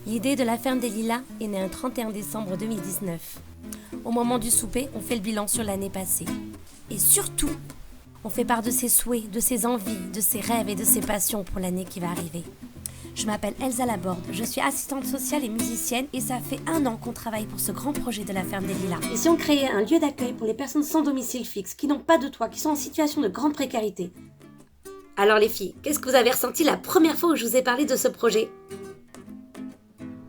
L'idée de la ferme des Lilas est née un 31 décembre 2019. Au moment du souper, on fait le bilan sur l'année passée. Et surtout, on fait part de ses souhaits, de ses envies, de ses rêves et de ses passions pour l'année qui va arriver. Je m'appelle Elsa Laborde, je suis assistante sociale et musicienne et ça fait 1 an qu'on travaille pour ce grand projet de la ferme des Lilas. Et si on créait un lieu d'accueil pour les personnes sans domicile fixe, qui n'ont pas de toit, qui sont en situation de grande précarité? Alors les filles, qu'est-ce que vous avez ressenti la première fois où je vous ai parlé de ce projet?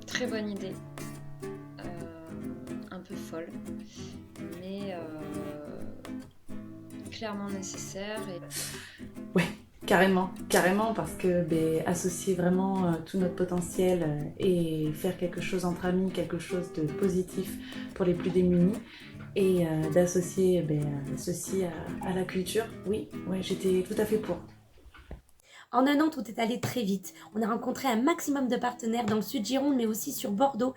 Très bonne idée, un peu folle, mais clairement nécessaire. Ouais, carrément, parce que associer vraiment tout notre potentiel et faire quelque chose entre amis, quelque chose de positif pour les plus démunis et d'associer ceci à la culture, oui, ouais, j'étais tout à fait pour. En 1 an, tout est allé très vite. On a rencontré un maximum de partenaires dans le sud Gironde, mais aussi sur Bordeaux.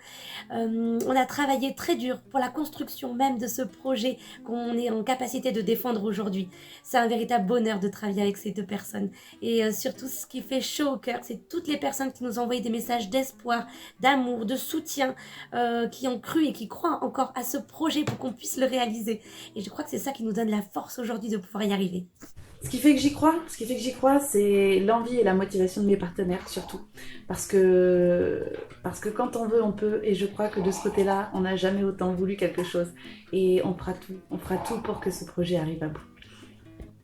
On a travaillé très dur pour la construction même de ce projet qu'on est en capacité de défendre aujourd'hui. C'est un véritable bonheur de travailler avec ces 2 personnes. Et surtout, ce qui fait chaud au cœur, c'est toutes les personnes qui nous ont envoyé des messages d'espoir, d'amour, de soutien, qui ont cru et qui croient encore à ce projet pour qu'on puisse le réaliser. Et je crois que c'est ça qui nous donne la force aujourd'hui de pouvoir y arriver. Ce qui fait que j'y crois, c'est l'envie et la motivation de mes partenaires surtout. Parce que quand on veut, on peut. Et je crois que de ce côté-là, on n'a jamais autant voulu quelque chose. Et on fera tout pour que ce projet arrive à bout.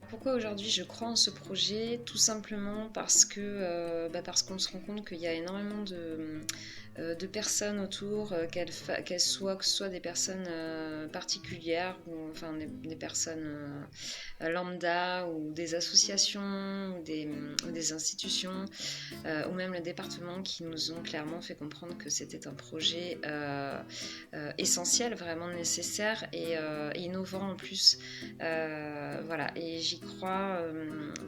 Pourquoi aujourd'hui je crois en ce projet? Tout simplement parce qu'on se rend compte qu'il y a énormément de personnes autour, que ce soit des personnes particulières ou enfin des personnes lambda ou des associations ou des institutions ou même le département qui nous ont clairement fait comprendre que c'était un projet essentiel, vraiment nécessaire et innovant en plus. Voilà, et j'y crois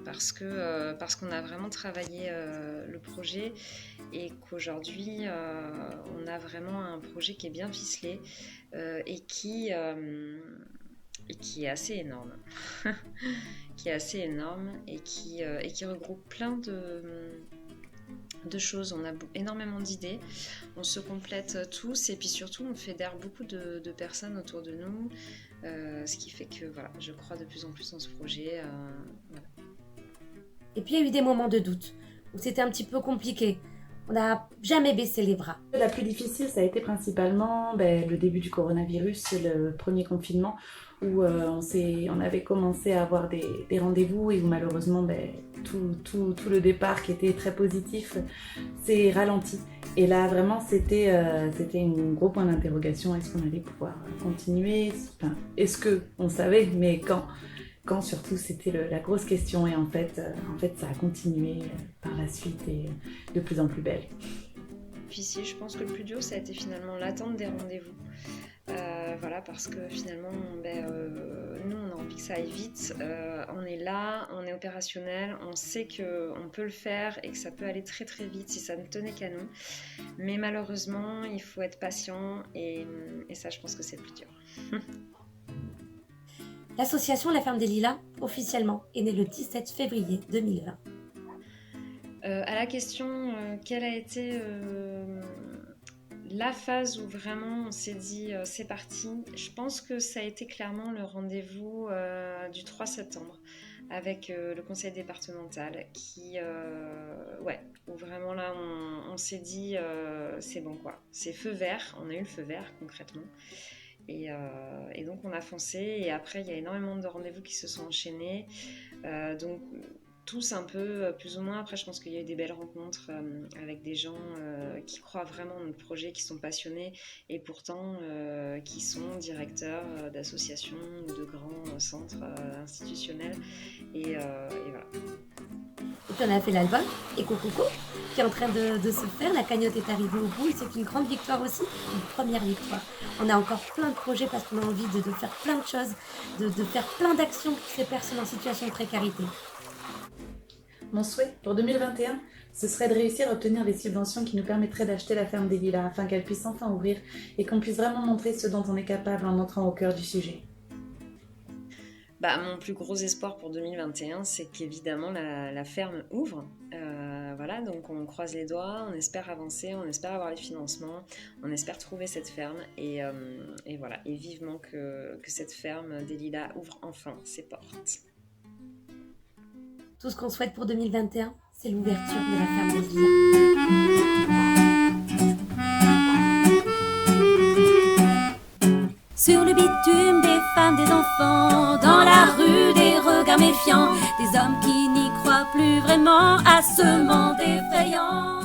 parce qu'on a vraiment travaillé le projet et qu'aujourd'hui on a vraiment un projet qui est bien ficelé et qui est assez énorme qui est assez énorme et qui regroupe plein de choses. On a énormément d'idées, on se complète tous et puis surtout on fédère beaucoup de personnes autour de nous, ce qui fait que voilà, je crois de plus en plus dans ce projet. Voilà. Et puis il y a eu des moments de doute, où c'était un petit peu compliqué. On n'a jamais baissé les bras. La plus difficile, ça a été principalement le début du coronavirus, le premier confinement, où on avait commencé à avoir des rendez-vous et où malheureusement tout le départ qui était très positif s'est ralenti. Et là vraiment c'était un gros point d'interrogation. Est-ce qu'on allait pouvoir continuer? Enfin, est-ce qu'on savait, mais quand surtout, c'était la grosse question. Et en fait, ça a continué par la suite et de plus en plus belle. Difficile, je pense que le plus dur, ça a été finalement l'attente des rendez-vous. Voilà, parce que finalement, nous, on a envie que ça aille vite. On est là, on est opérationnel, on sait qu'on peut le faire et que ça peut aller très très vite si ça ne tenait qu'à nous. Mais malheureusement, il faut être patient et ça, je pense que c'est le plus dur. L'association La Ferme des Lilas, officiellement, est née le 17 février 2020. À la question quelle a été la phase où vraiment on s'est dit c'est parti, je pense que ça a été clairement le rendez-vous du 3 septembre avec le conseil départemental où vraiment là on s'est dit c'est bon quoi, c'est feu vert, on a eu le feu vert concrètement. Et donc on a foncé et après il y a énormément de rendez-vous qui se sont enchaînés, donc tous un peu plus ou moins. Après je pense qu'il y a eu des belles rencontres avec des gens qui croient vraiment dans notre projet, qui sont passionnés et pourtant qui sont directeurs d'associations ou de grands centres institutionnels et voilà. Et puis on a fait l'album Eco Coco qui est en train de se faire. La cagnotte est arrivée au bout et c'est une grande victoire aussi, une première victoire. On a encore plein de projets parce qu'on a envie de faire plein de choses, de faire plein d'actions pour ces personnes en situation de précarité. Mon souhait pour 2021, ce serait de réussir à obtenir les subventions qui nous permettraient d'acheter la ferme des Lilas afin qu'elle puisse enfin ouvrir et qu'on puisse vraiment montrer ce dont on est capable en entrant au cœur du sujet. Mon plus gros espoir pour 2021, c'est qu'évidemment la ferme ouvre. voilà, donc on croise les doigts, on espère avancer, on espère avoir les financements, on espère trouver cette ferme et voilà, et vivement que cette ferme des Lilas ouvre enfin ses portes. Tout ce qu'on souhaite pour 2021, c'est l'ouverture de la ferme des Lilas. Sur le bitume, des femmes, des enfants, dans la rue, des regards méfiants, des hommes qui n'y croient plus vraiment à ce monde effrayant.